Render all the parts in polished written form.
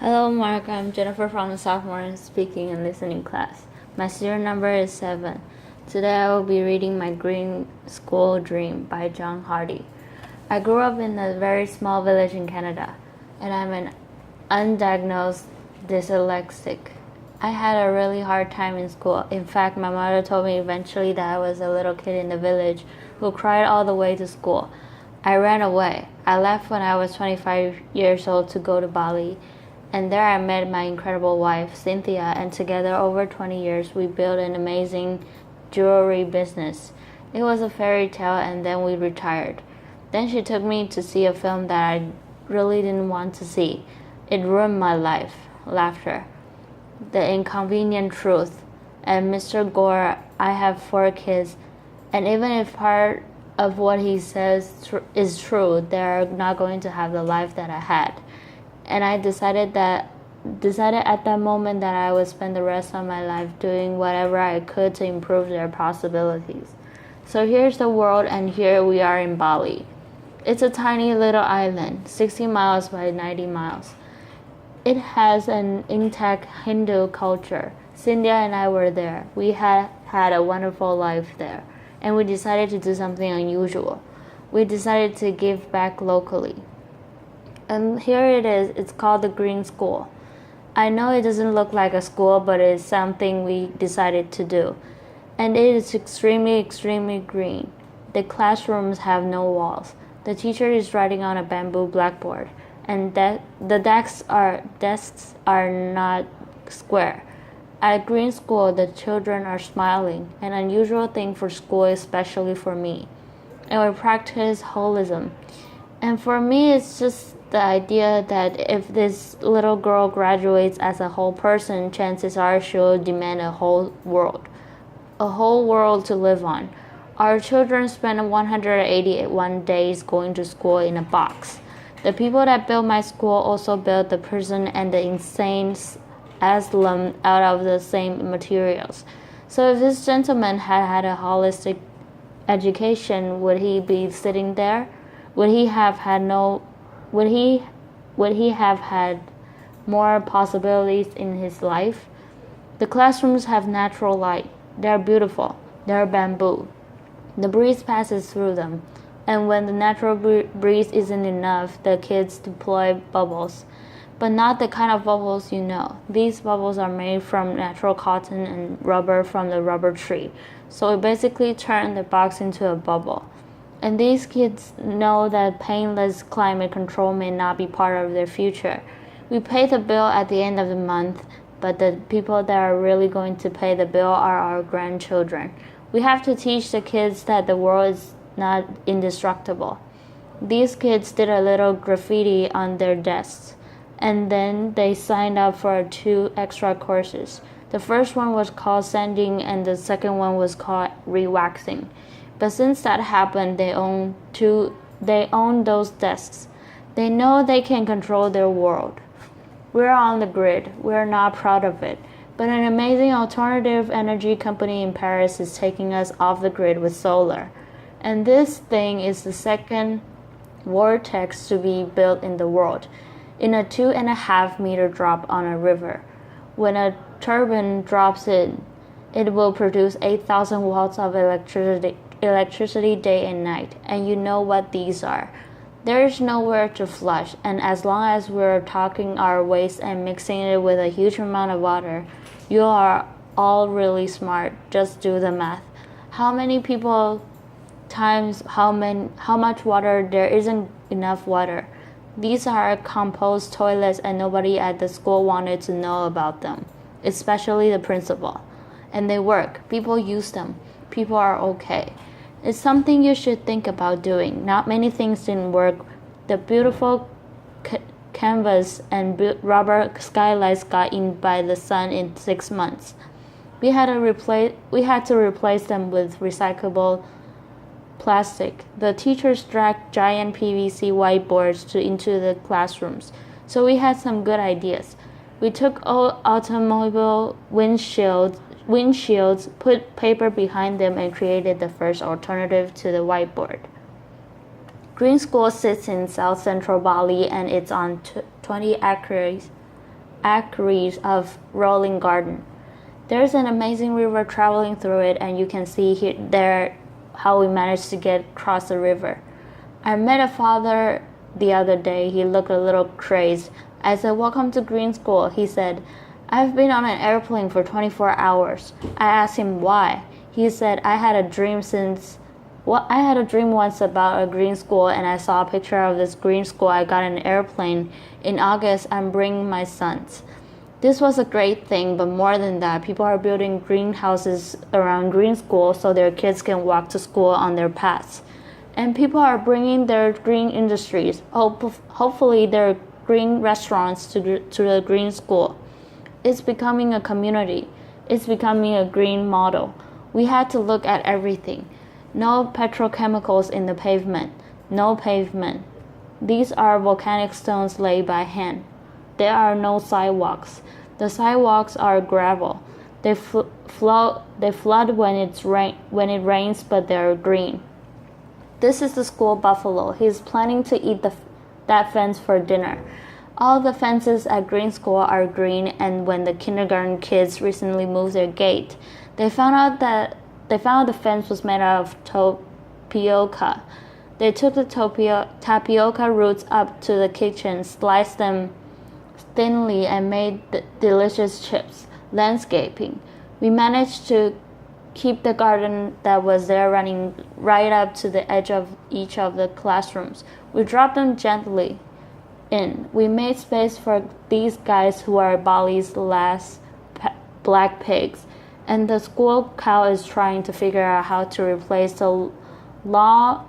Hello, Mark. I'm Jennifer from the Sophomore Speaking and Listening Class. My serial number is 7. Today I will be reading My Green School Dream by John Hardy. I grew up in a very small village in Canada, and I'm an undiagnosed dyslexic. I had a really hard time in school. In fact, my mother told me eventually that I was a little kid in the village who cried all the way to school. I ran away. I left when I was 25 years old to go to Bali. And there I met my incredible wife, Cynthia, and together over 20 years we built an amazing jewelry business. It was a fairy tale, and then we retired. Then she took me to see a film that I really didn't want to see. It ruined my life. Laughter. The Inconvenient Truth. And Mr. Gore, I have 4 kids, and even if part of what he says is true, they're not going to have the life that I had. And I decided at that moment that I would spend the rest of my life doing whatever I could to improve their possibilities. So here's the world, and here we are in Bali. It's a tiny little island, 60 miles by 90 miles. It has an intact Hindu culture. Cynthia and I were there. We had a wonderful life there, and we decided to do something unusual. We decided to give back locally. And here it is. It's called the Green School. I know it doesn't look like a school, but it's something we decided to do. And it is extremely, extremely green. The classrooms have no walls. The teacher is writing on a bamboo blackboard, and the desks are not square. At Green School, the children are smiling, an unusual thing for school, especially for me. And we practice holism. And for me, it's just the idea that if this little girl graduates as a whole person, chances are she'll demand a whole world to live on. Our children spend 181 days going to school in a box. The people that built my school also built the prison and the insane asylum out of the same materials. So if this gentleman had a holistic education, would he be sitting there? Would he have had more possibilities in his life? The classrooms have natural light. They are beautiful. They are bamboo. The breeze passes through them, and when the natural breeze isn't enough, the kids deploy bubbles. But not the kind of bubbles you know. These bubbles are made from natural cotton and rubber from the rubber tree. So we basically turn the box into a bubble. And these kids know that painless climate control may not be part of their future. We pay the bill at the end of the month, but the people that are really going to pay the bill are our grandchildren. We have to teach the kids that the world is not indestructible. These kids did a little graffiti on their desks, and then they signed up for 2 extra courses. The first one was called sanding, and the second one was called re-waxing. But since that happened, they own those desks. They know they can control their world. We're on the grid. We're not proud of it. But an amazing alternative energy company in Paris is taking us off the grid with solar. And this thing is the second vortex to be built in the world, in a 2.5-meter drop on a river. When a turbine drops in, it will produce 8,000 watts of electricity day and night, and you know what these are. There is nowhere to flush, and as long as we're talking our waste and mixing it with a huge amount of water, you are all really smart. Just do the math. How many people times how much water? There isn't enough water. These are compost toilets, and nobody at the school wanted to know about them, especially the principal. And they work. People use them. People are okay. It's something you should think about doing. Not many things didn't work. The beautiful canvas and rubber skylights got in by the sun in 6 months. We had to replace them with recyclable plastic. The teachers dragged giant PVC whiteboards into the classrooms. So we had some good ideas. We took old automobile windshields, put paper behind them, and created the first alternative to the whiteboard. Green School sits in south central Bali, and it's on 20 acres acres of rolling garden. There's an amazing river traveling through it, and you can see there how we managed to get across the river. I met a father the other day. He looked a little crazed. I said, "Welcome to green school." He said, "I've been on an airplane for 24 hours. I asked him why. He said, I had a dream once about a green school, and I saw a picture of this green school. I got an airplane. In August, I'm bringing my sons." This was a great thing, but more than that, people are building greenhouses around green school so their kids can walk to school on their paths. And people are bringing their green industries, hopefully their green restaurants to the green school. It's becoming a community. It's becoming a green model. We had to look at everything. No petrochemicals in the pavement. No pavement. These are volcanic stones laid by hand. There are no sidewalks. The sidewalks are gravel. They flood when it rains, but they're green. This is the school buffalo. He's planning to eat that fence for dinner. All the fences at green school are green, and when the kindergarten kids recently moved their gate, they found the fence was made out of tapioca. They took the tapioca roots up to the kitchen, sliced them thinly, and made delicious chips. Landscaping. We managed to keep the garden that was there running right up to the edge of each of the classrooms. We dropped them gently in. We made space for these guys who are Bali's last black pigs, and the school cow is trying to figure out how to replace the lawn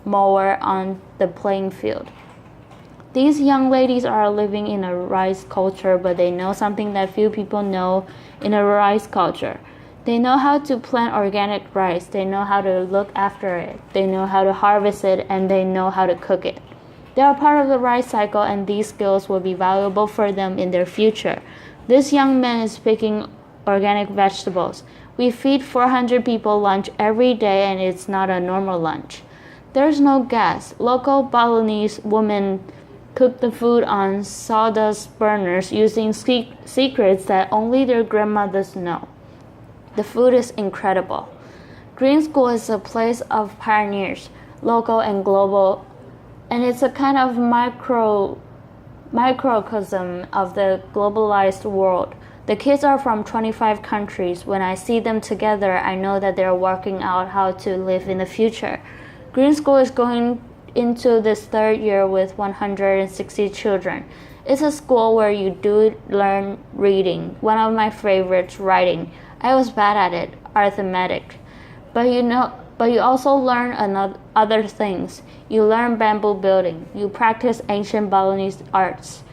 mower on the playing field. These young ladies are living in a rice culture, but they know something that few people know in a rice culture. They know how to plant organic rice. They know how to look after it. They know how to harvest it, and they know how to cook it. They are part of the rice cycle, and these skills will be valuable for them in their future. This young man is picking organic vegetables. We feed 400 people lunch every day, and it's not a normal lunch. There's no gas. Local Balinese women cook the food on sawdust burners using secrets that only their grandmothers know. The food is incredible. Green School is a place of pioneers, local and global, and it's a kind of microcosm of the globalized world. The kids are from 25 countries. When I see them together, I know that they're working out how to live in the future. Green School is going into this third year with 160 children. It's a school where you do learn reading. One of my favorites, writing. I was bad at it, arithmetic. But you also learn other things. You learn bamboo building. You practice ancient Balinese arts.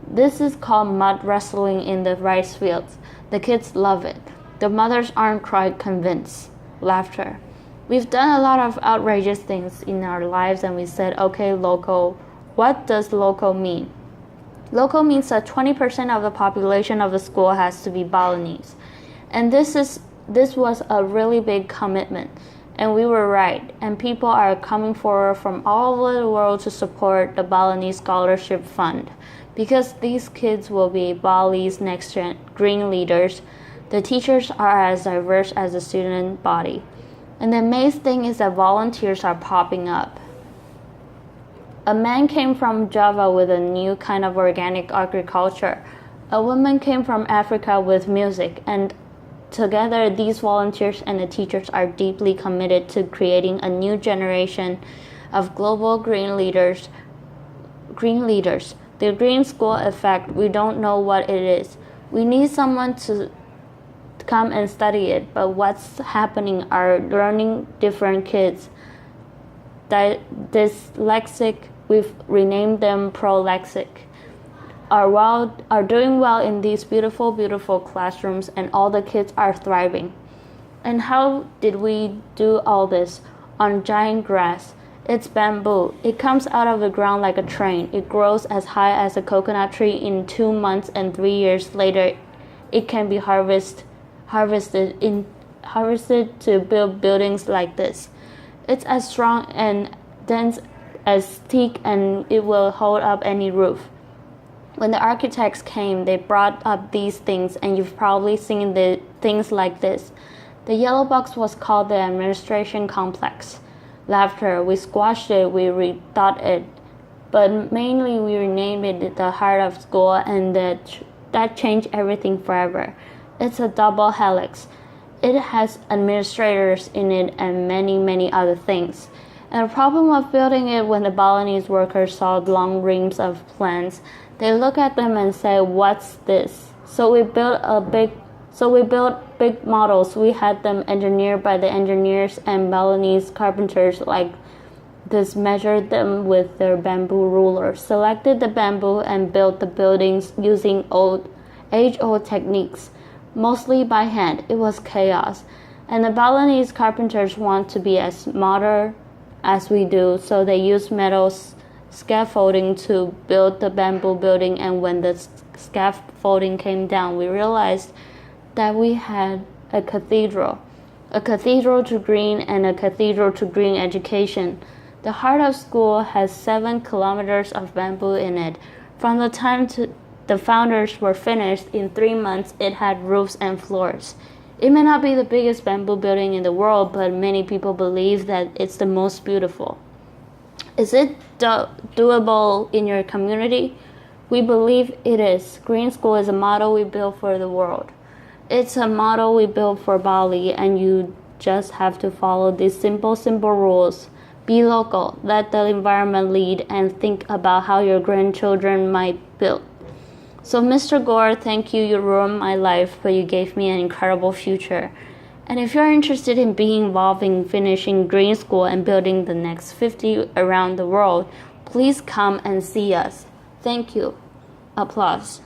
This is called mud wrestling in the rice fields. The kids love it. The mothers aren't quite convinced. Laughter. We've done a lot of outrageous things in our lives, and we said, okay, local. What does local mean? Local means that 20% of the population of the school has to be Balinese. And this was a really big commitment. And we were right. And people are coming forward from all over the world to support the Balinese Scholarship Fund. Because these kids will be Bali's next green leaders, the teachers are as diverse as the student body. And the amazing thing is that volunteers are popping up. A man came from Java with a new kind of organic agriculture. A woman came from Africa with music, and together these volunteers and the teachers are deeply committed to creating a new generation of global green leaders. The Green School effect, we don't know what it is. We need someone to come and study it, but what's happening are learning different kids. Dyslexic, we've renamed them prolexic, are doing well in these beautiful, beautiful classrooms, and all the kids are thriving. And how did we do all this? On giant grass. It's bamboo. It comes out of the ground like a train. It grows as high as a coconut tree in 2 months, and 3 years later it can be harvested to build buildings like this. It's as strong and dense as teak, and it will hold up any roof. When the architects came, they brought up these things, and you've probably seen the things like this. The yellow box was called the administration complex. Laughter, we squashed it, we rethought it, but mainly we renamed it the heart of school, and that changed everything forever. It's a double helix. It has administrators in it and many, many other things. And the problem of building it, when the Balinese workers saw long reams of plans, they look at them and say, "What's this?" So we built big models. We had them engineered by the engineers, and Balinese carpenters like this measured them with their bamboo rulers, selected the bamboo, and built the buildings using age-old techniques, mostly by hand. It was chaos. And the Balinese carpenters want to be as modern as we do, so they use metal scaffolding to build the bamboo building. And when the scaffolding came down, we realized that we had a cathedral to green, and a cathedral to green education. The heart of school has 7 kilometers of bamboo in it. From the time the founders were finished, in 3 months it had roofs and floors. It may not be the biggest bamboo building in the world, but many people believe that it's the most beautiful. Is it doable in your community? We believe it is. Green School is a model we built for the world. It's a model we built for Bali, and you just have to follow these simple rules. Be local, let the environment lead, and think about how your grandchildren might build. So Mr. Gore, thank you. You ruined my life, but you gave me an incredible future. And if you're interested in being involved in finishing Green School and building the next 50 around the world, please come and see us. Thank you. Applause.